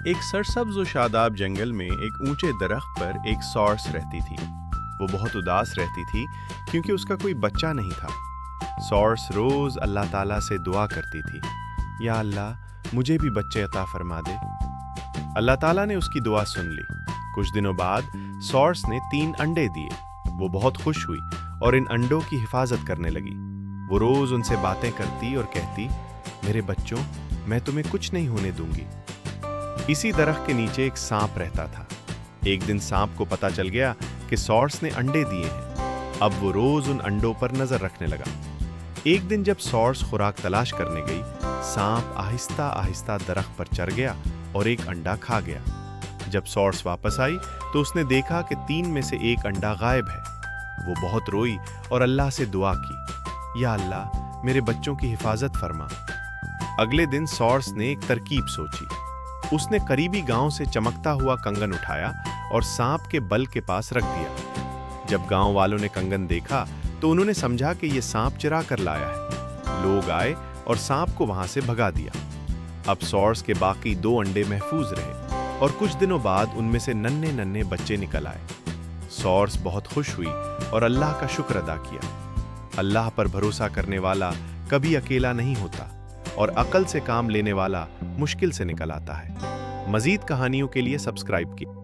ایک سرسبز و شاداب جنگل میں ایک اونچے درخت پر ایک سارس رہتی تھی۔ وہ بہت اداس رہتی تھی کیونکہ اس کا کوئی بچہ نہیں تھا۔ سارس روز اللہ تعالیٰ سے دعا کرتی تھی، یا اللہ مجھے بھی بچے عطا فرما دے۔ اللہ تعالیٰ نے اس کی دعا سن لی۔ کچھ دنوں بعد سارس نے 3 انڈے دیے۔ وہ بہت خوش ہوئی اور ان انڈوں کی حفاظت کرنے لگی۔ وہ روز ان سے باتیں کرتی اور کہتی، میرے بچوں، میں تمہیں کچھ نہیں ہونے دوں گی۔ اسی درخت کے نیچے ایک سانپ رہتا تھا۔ ایک دن سانپ کو پتہ چل گیا کہ سارس نے انڈے دیے ہیں۔ اب وہ روز ان انڈوں پر نظر رکھنے لگا۔ ایک دن جب سارس خوراک تلاش کرنے گئی، سانپ آہستہ آہستہ درخت پر چڑھ گیا اور ایک انڈا کھا گیا۔ جب سارس واپس آئی تو اس نے دیکھا کہ 3 میں سے ایک انڈا غائب ہے۔ وہ بہت روئی اور اللہ سے دعا کی، یا اللہ میرے بچوں کی حفاظت فرما۔ اگلے دن سارس نے ایک ترکیب سوچی۔ اس نے قریبی گاؤں سے چمکتا ہوا کنگن اٹھایا اور سانپ کے بل کے پاس رکھ دیا۔ جب گاؤں والوں نے کنگن دیکھا تو انہوں نے سمجھا کہ یہ سانپ چرا کر لایا ہے۔ لوگ آئے اور سانپ کو وہاں سے بھگا دیا۔ اب سارس کے باقی 2 انڈے محفوظ رہے اور کچھ دنوں بعد ان میں سے ننھے بچے نکل آئے۔ سارس بہت خوش ہوئی اور اللہ کا شکر ادا کیا۔ اللہ پر بھروسہ کرنے والا کبھی اکیلا نہیں ہوتا اور عقل سے کام لینے والا مشکل سے نکل آتا ہے۔ مزید کہانیوں کے لیے سبسکرائب کیجیے۔